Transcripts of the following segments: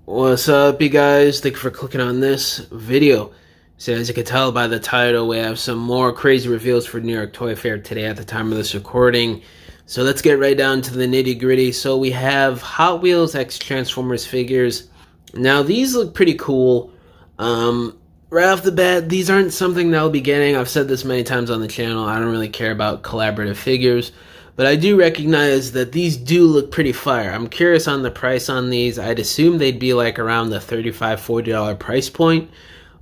What's up, you guys? Thank you for clicking on this video. So as you can tell by the title, we have some more crazy reveals for New York Toy Fair today at the time of this recording. So let's get right down to the nitty gritty. So we have Hot Wheels X Transformers figures. Now these look pretty cool. Right off the bat, these aren't something that I'll be getting. I've said this many times on the channel. I don't really care about collaborative figures. But I do recognize that these do look pretty fire. I'm curious on the price on these. I'd assume they'd be like around the $35, $40 price point.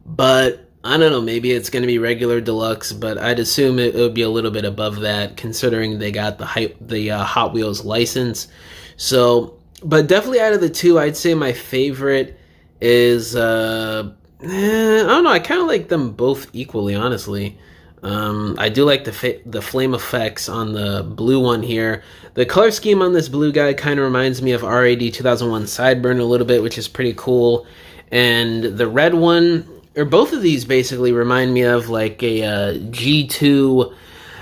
But I don't know, maybe it's going to be regular deluxe, but I'd assume it would be a little bit above that considering they got the Hot Wheels license. So, but definitely out of the two, I'd say my favorite is, I don't know, I kind of like them both equally, honestly. I do like the flame effects on the blue one here. The color scheme on this blue guy kind of reminds me of RAD 2001 Sideburn a little bit, which is pretty cool. And the red one, or both of these basically remind me of like a G2.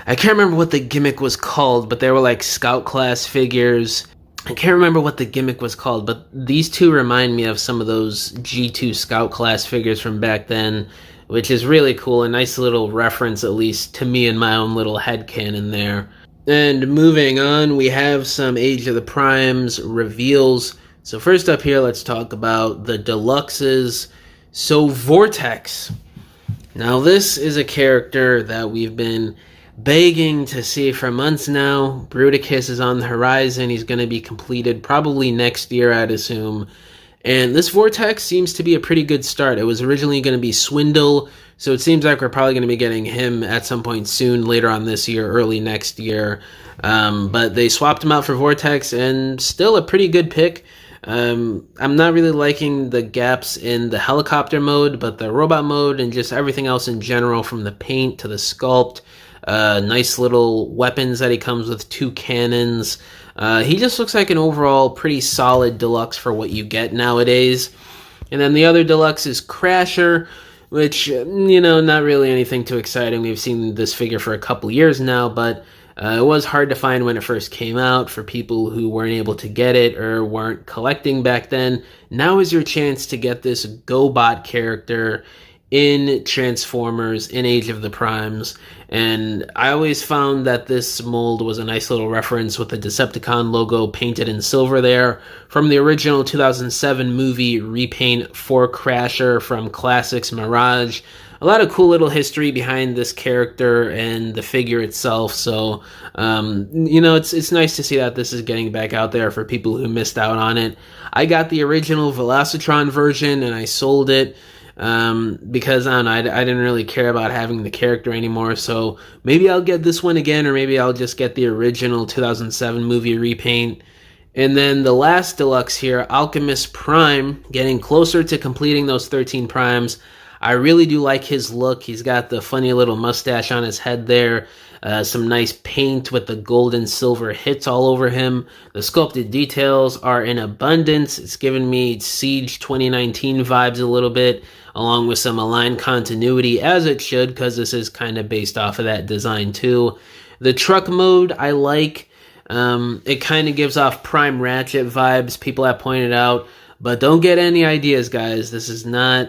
I can't remember what the gimmick was called, but they were like Scout class figures. I can't remember what the gimmick was called, but these two remind me of some of those G2 Scout class figures from back then, which is really cool. A nice little reference, at least to me, in my own little headcanon there. And moving on, we have some Age of the Primes reveals. So first up here, let's talk about the deluxes. So Vortex. Now this is a character that we've been begging to see for months now. Bruticus is on the horizon. He's going to be completed probably next year, I'd assume. And this Vortex seems to be a pretty good start. It was originally going to be Swindle, so it seems like we're probably going to be getting him at some point soon, later on this year, early next year. But they swapped him out for Vortex, and still a pretty good pick. I'm not really liking the gaps in the helicopter mode, but the robot mode and just everything else in general, from the paint to the sculpt, nice little weapons that he comes with, 2 cannons. He just looks like an overall pretty solid deluxe for what you get nowadays. And then the other deluxe is Crasher, which, you know, not really anything too exciting. We've seen this figure for a couple years now, but it was hard to find when it first came out for people who weren't able to get it or weren't collecting back then. Now is your chance to get this GoBot character in Transformers, in Age of the Primes. And I always found that this mold was a nice little reference with the Decepticon logo painted in silver there from the original 2007 movie repaint for Crasher from Classics Mirage. A lot of cool little history behind this character and the figure itself. So, you know, it's nice to see that this is getting back out there for people who missed out on it. I got the original Velocitron version and I sold it. Because I don't know, I didn't really care about having the character anymore, so maybe I'll get this one again, or maybe I'll just get the original 2007 movie repaint. And then the last deluxe here, Alchemist Prime, getting closer to completing those 13 primes. I really do like his look. He's got the funny little mustache on his head there. Some nice paint with the gold and silver hits all over him. The sculpted details are in abundance. It's giving me Siege 2019 vibes a little bit, along with some aligned continuity, as it should, because this is kind of based off of that design too. The truck mode I like. It kind of gives off Prime Ratchet vibes, people have pointed out. But don't get any ideas, guys. This is not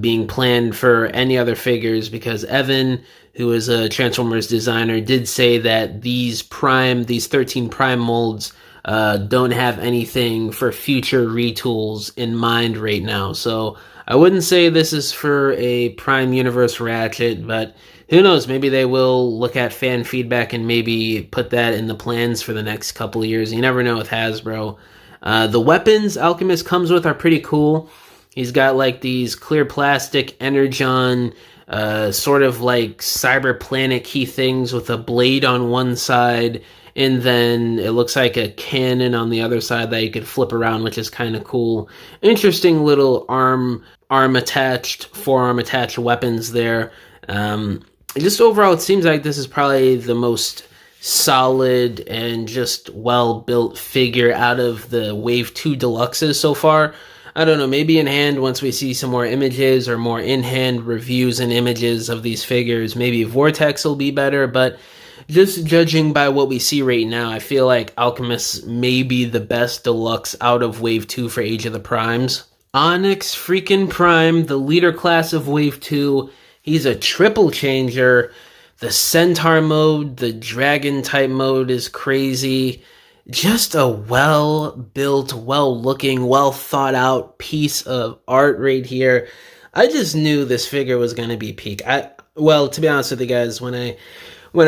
being planned for any other figures, because Evan, who is a Transformers designer, did say that these 13 Prime molds don't have anything for future retools in mind right now. So I wouldn't say this is for a Prime Universe Ratchet, but who knows, maybe they will look at fan feedback and maybe put that in the plans for the next couple of years. You never know with Hasbro. The weapons Alchemist comes with are pretty cool. He's got like these clear plastic Energon, sort of like cyberplanet key things with a blade on one side, and then it looks like a cannon on the other side that you could flip around, which is kind of cool. Interesting little forearm attached weapons there. Just overall, it seems like this is probably the most solid and just well-built figure out of the Wave 2 Deluxes so far. I don't know, maybe in hand, once we see some more images or more in-hand reviews and images of these figures, maybe Vortex will be better, but just judging by what we see right now, I feel like Alchemist may be the best deluxe out of Wave 2 for Age of the Primes. ONYX freaking Prime, the leader class of Wave 2. He's a triple changer. The Centaur mode, the Dragon type mode is crazy. Just a well-built, well-looking, well-thought-out piece of art right here. I just knew this figure was going to be peak. Well, to be honest with you guys, when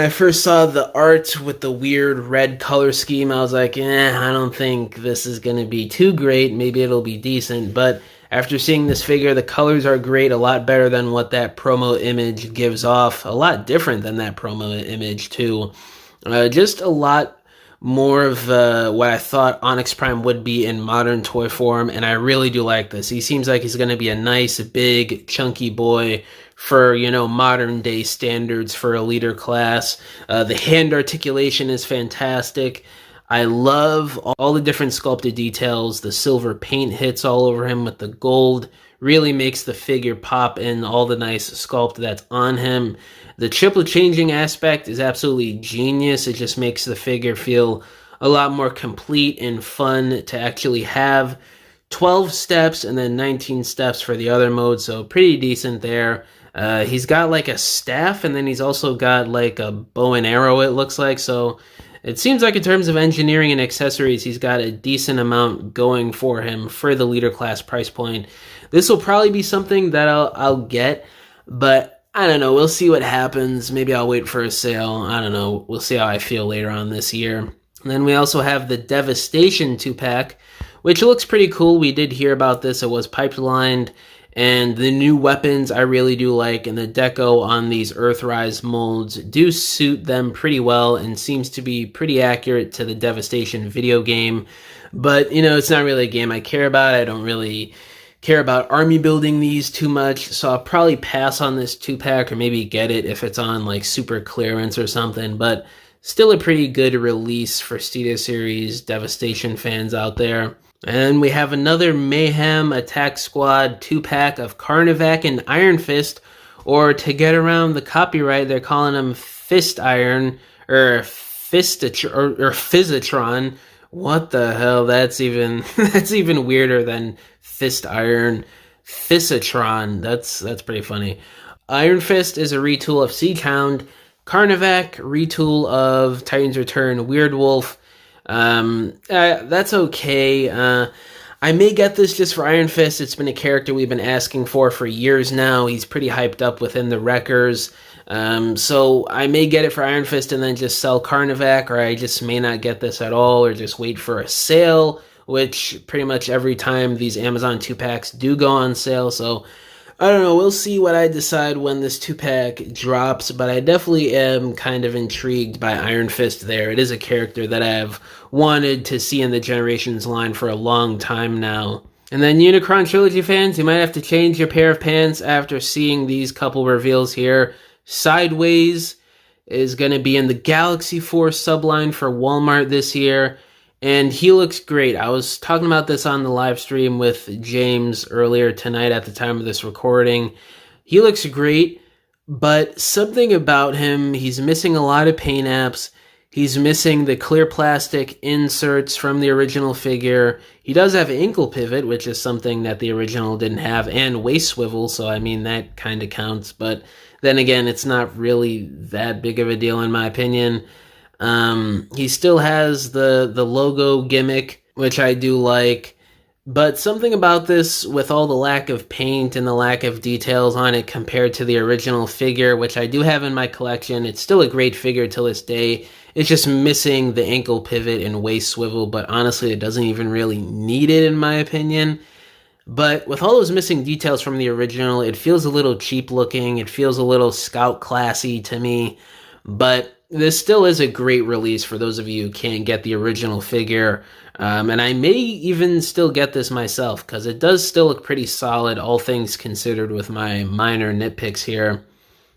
I first saw the art with the weird red color scheme, I was like, I don't think this is going to be too great. Maybe it'll be decent. But after seeing this figure, the colors are great, a lot better than what that promo image gives off. A lot different than that promo image, too. Just a lot more of what I thought ONYX Prime would be in modern toy form, and I really do like this. He seems like he's going to be a nice, big, chunky boy for, you know, modern day standards for a leader class. The hand articulation is fantastic. I love all the different sculpted details. The silver paint hits all over him with the gold. Really makes the figure pop in all the nice sculpt that's on him. The triple changing aspect is absolutely genius. It just makes the figure feel a lot more complete and fun to actually have. 12 steps and then 19 steps for the other mode, so pretty decent there. He's got like a staff, and then he's also got like a bow and arrow, it looks like. So it seems like in terms of engineering and accessories, he's got a decent amount going for him for the leader class price point. This will probably be something that I'll get, but I don't know. We'll see what happens. Maybe I'll wait for a sale. I don't know. We'll see how I feel later on this year. And then we also have the Devastation 2-pack, which looks pretty cool. We did hear about this. It was pipelined. And the new weapons I really do like, and the deco on these Earthrise molds do suit them pretty well and seems to be pretty accurate to the Devastation video game. But, you know, it's not really a game I care about. I don't really care about army building these too much, so I'll probably pass on this 2-pack or maybe get it if it's on like super clearance or something. But still a pretty good release for Studio Series Devastation fans out there. And we have another Mayhem Attack Squad 2-pack of Carnivac and Iron Fist, or to get around the copyright, they're calling them Fist Iron or Physitron. What the hell? That's even weirder than Fist Iron. Physitron. That's pretty funny. Iron Fist is a retool of Sieghound. Carnivac, retool of Titan's Return Weird Wolf. That's okay. I may get this just for Iron Fist. It's been a character we've been asking for years now. He's pretty hyped up within the Wreckers. So I may get it for Iron Fist and then just sell Carnivac, or I just may not get this at all, or just wait for a sale, which pretty much every time these Amazon 2-packs do go on sale. So I don't know, we'll see what I decide when this 2-pack drops, but I definitely am kind of intrigued by Iron Fist there. It is a character that I've wanted to see in the Generations line for a long time now. And then Unicron Trilogy fans, you might have to change your pair of pants after seeing these couple reveals here. Sideways is going to be in the Galaxy Force subline for Walmart this year. And he looks great. I was talking about this on the live stream with James earlier tonight at the time of this recording. He looks great, but something about him, he's missing a lot of paint apps. He's missing the clear plastic inserts from the original figure. He does have ankle pivot, which is something that the original didn't have, and waist swivel, so I mean that kind of counts. But then again, it's not really that big of a deal in my opinion. He still has the logo gimmick, which I do like, but something about this, with all the lack of paint and the lack of details on it compared to the original figure, which I do have in my collection, it's still a great figure till this day. It's just missing the ankle pivot and waist swivel, but honestly, it doesn't even really need it in my opinion. But with all those missing details from the original, it feels a little cheap looking. It feels a little scout classy to me, but this still is a great release for those of you who can't get the original figure. And I may even still get this myself, because it does still look pretty solid, all things considered, with my minor nitpicks here.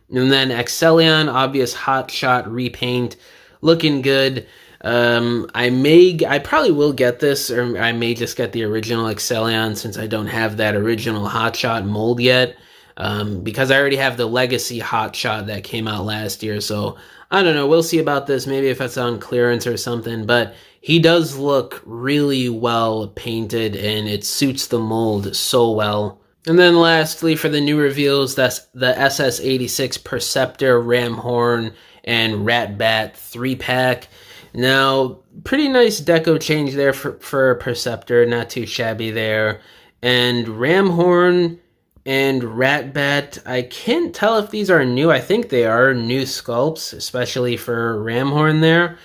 And then EXCELLION, obvious hot shot repaint, looking good. I probably will get this, or I may just get the original EXCELLION since I don't have that original hot shot mold yet. Because I already have the Legacy hot shot that came out last year, so I don't know. We'll see about this. Maybe if it's on clearance or something. But he does look really well painted, and it suits the mold so well. And then lastly, for the new reveals, that's the SS86 Perceptor, Ramhorn, and Ratbat 3-pack. Now, pretty nice deco change there for Perceptor, not too shabby there. And Ramhorn and Ratbat, I can't tell if these are new. I think they are new sculpts, especially for Ramhorn there.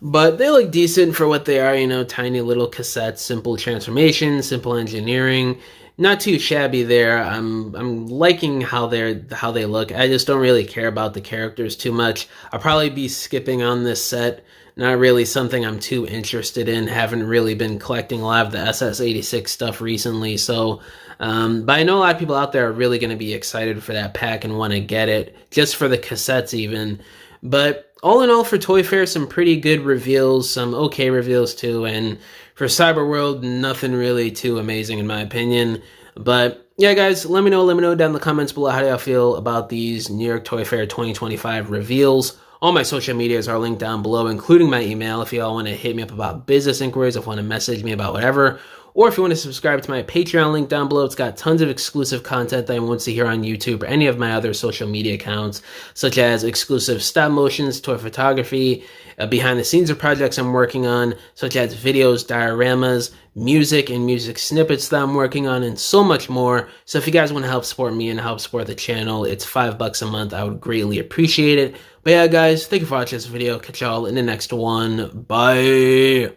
But they look decent for what they are, you know, tiny little cassettes, simple transformation, simple engineering. Not too shabby there. I'm liking how they look. I just don't really care about the characters too much. I'll probably be skipping on this set. Not really something I'm too interested in. Haven't really been collecting a lot of the SS86 stuff recently. So, but I know a lot of people out there are really going to be excited for that pack and want to get it, just for the cassettes even. But all in all, for Toy Fair, some pretty good reveals, some okay reveals too, and for Cyber World, nothing really too amazing in my opinion. But yeah, guys, let me know down in the comments below how do y'all feel about these New York Toy Fair 2025 reveals. All my social medias are linked down below, including my email if y'all want to hit me up about business inquiries, if you want to message me about whatever, or if you want to subscribe to my Patreon link down below. It's got tons of exclusive content that I won't see here on YouTube or any of my other social media accounts, such as exclusive stop motions, toy photography, behind the scenes of projects I'm working on, such as videos, dioramas, music and music snippets that I'm working on, and so much more. So if you guys want to help support me and help support the channel, it's $5 a month. I would greatly appreciate it. But yeah, guys, thank you for watching this video. Catch y'all in the next one. Bye.